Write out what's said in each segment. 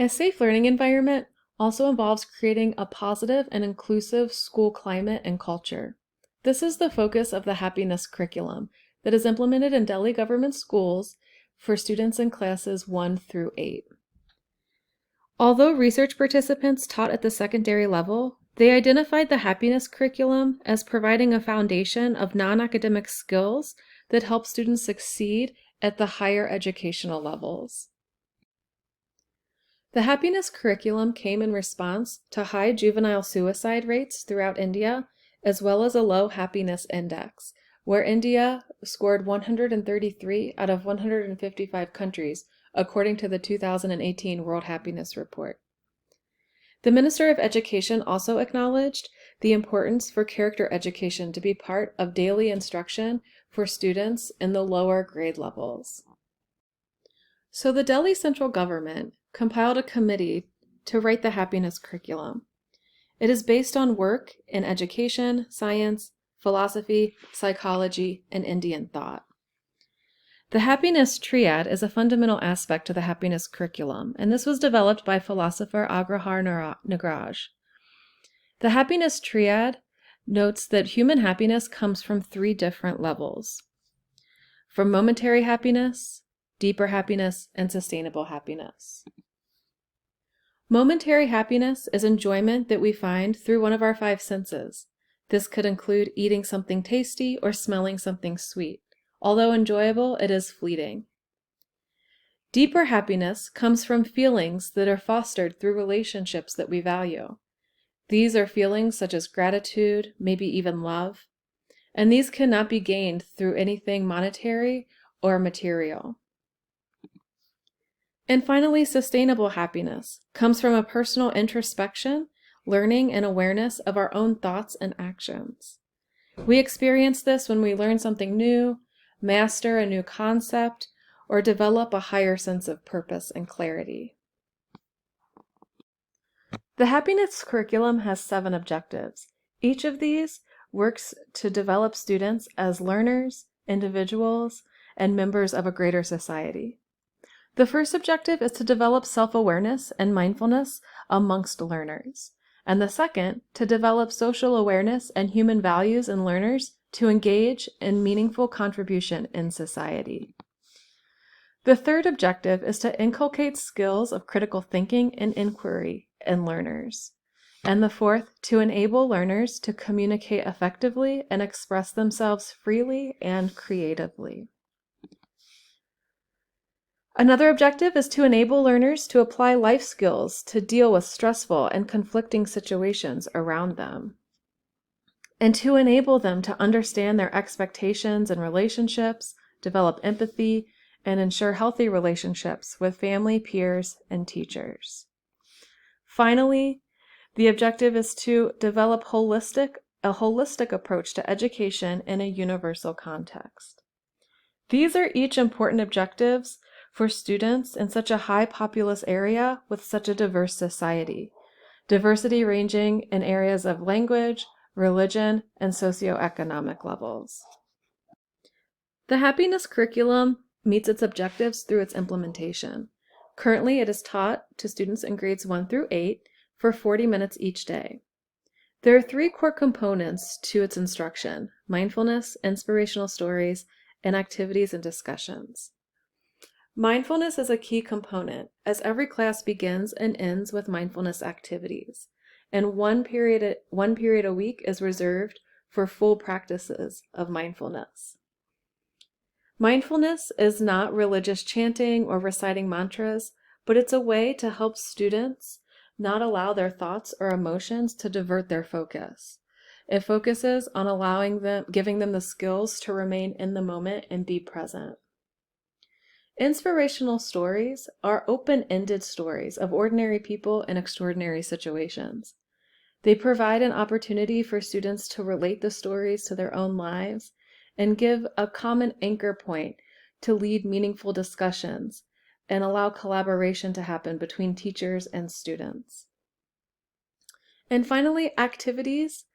A safe learning environment also involves creating a positive and inclusive school climate and culture. This is the focus of the Happiness Curriculum that is implemented in Delhi government schools for students in classes 1 through 8. Although research participants taught at the secondary level, they identified the Happiness Curriculum as providing a foundation of non-academic skills that help students succeed at the higher educational levels. The Happiness Curriculum came in response to high juvenile suicide rates throughout India, as well as a low happiness index, where India scored 133 out of 155 countries, according to the 2018 World Happiness Report. The Minister of Education also acknowledged the importance for character education to be part of daily instruction for students in the lower grade levels. So the Delhi central government compiled a committee to write the Happiness Curriculum. It is based on work in education, science, philosophy, psychology, and Indian thought. The happiness triad is a fundamental aspect to the Happiness Curriculum, and this was developed by philosopher Agrahar Nagraj. The happiness triad notes that human happiness comes from 3 different levels: from momentary happiness, deeper happiness, and sustainable happiness. Momentary happiness is enjoyment that we find through one of our 5 senses. This could include eating something tasty or smelling something sweet. Although enjoyable, it is fleeting. Deeper happiness comes from feelings that are fostered through relationships that we value. These are feelings such as gratitude, maybe even love, and these cannot be gained through anything monetary or material. And finally, sustainable happiness comes from a personal introspection, learning, and awareness of our own thoughts and actions. We experience this when we learn something new, master a new concept, or develop a higher sense of purpose and clarity. The Happiness Curriculum has 7 objectives. Each of these works to develop students as learners, individuals, and members of a greater society. The first objective is to develop self-awareness and mindfulness amongst learners, and the second, to develop social awareness and human values in learners to engage in meaningful contribution in society. The third objective is to inculcate skills of critical thinking and inquiry in learners. And the fourth, to enable learners to communicate effectively and express themselves freely and creatively. Another objective is to enable learners to apply life skills to deal with stressful and conflicting situations around them, and to enable them to understand their expectations and relationships, develop empathy, and ensure healthy relationships with family, peers, and teachers. Finally, the objective is to develop a holistic approach to education in a universal context. These are each important objectives for students in such a high populous area with such a diverse society, diversity ranging in areas of language, religion, and socioeconomic levels. The Happiness Curriculum meets its objectives through its implementation. Currently, it is taught to students in grades 1 through 8 for 40 minutes each day. There are 3 core components to its instruction: mindfulness, inspirational stories, and activities and discussions. Mindfulness is a key component, as every class begins and ends with mindfulness activities, and one period a week is reserved for full practices of mindfulness. Mindfulness is not religious chanting or reciting mantras, but it's a way to help students not allow their thoughts or emotions to divert their focus. It focuses on giving them the skills to remain in the moment and be present. Inspirational stories are open-ended stories of ordinary people in extraordinary situations. They provide an opportunity for students to relate the stories to their own lives and give a common anchor point to lead meaningful discussions and allow collaboration to happen between teachers and students. And finally, activities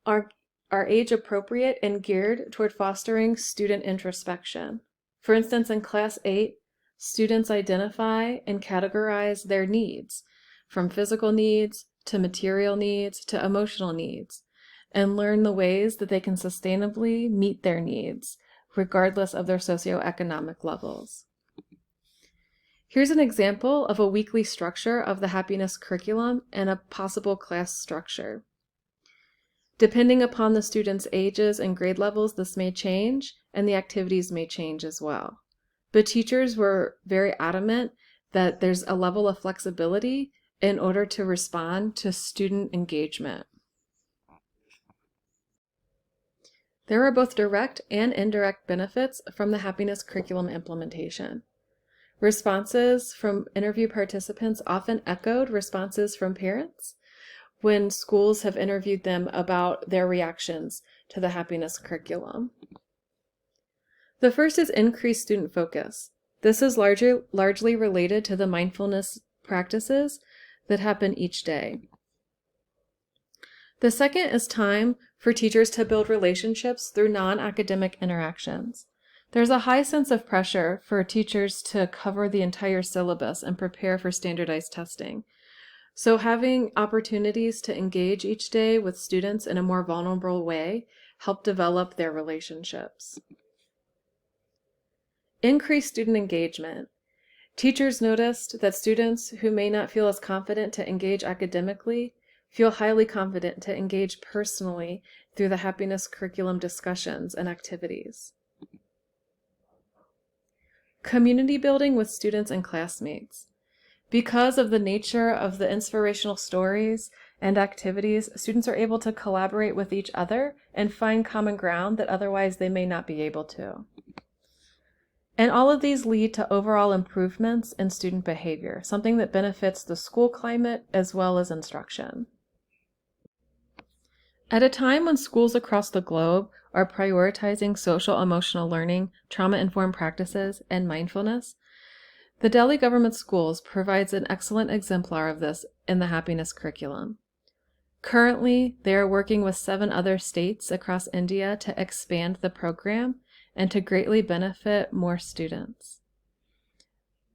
are age-appropriate and geared toward fostering student introspection. For instance, in Class 8, students identify and categorize their needs, from physical needs to material needs to emotional needs, and learn the ways that they can sustainably meet their needs, regardless of their socioeconomic levels. Here's an example of a weekly structure of the happiness curriculum and a possible class structure. Depending upon the students' ages and grade levels, this may change, and the activities may change as well. But teachers were very adamant that there's a level of flexibility in order to respond to student engagement. There are both direct and indirect benefits from the happiness curriculum implementation. Responses from interview participants often echoed responses from parents when schools have interviewed them about their reactions to the happiness curriculum. The first is increased student focus. This is largely related to the mindfulness practices that happen each day. The second is time for teachers to build relationships through non-academic interactions. There's a high sense of pressure for teachers to cover the entire syllabus and prepare for standardized testing. So having opportunities to engage each day with students in a more vulnerable way help develop their relationships. Increased student engagement. Teachers noticed that students who may not feel as confident to engage academically feel highly confident to engage personally through the happiness curriculum discussions and activities. Community building with students and classmates. Because of the nature of the inspirational stories and activities, students are able to collaborate with each other and find common ground that otherwise they may not be able to. And all of these lead to overall improvements in student behavior, something that benefits the school climate as well as instruction. At a time when schools across the globe are prioritizing social emotional learning, trauma-informed practices, and mindfulness, the Delhi Government Schools provides an excellent exemplar of this in the happiness curriculum. Currently, they are working with 7 other states across India to expand the program and to greatly benefit more students.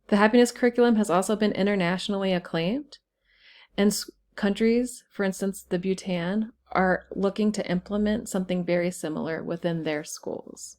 The happiness curriculum has also been internationally acclaimed, and countries, for instance, the Bhutan, are looking to implement something very similar within their schools.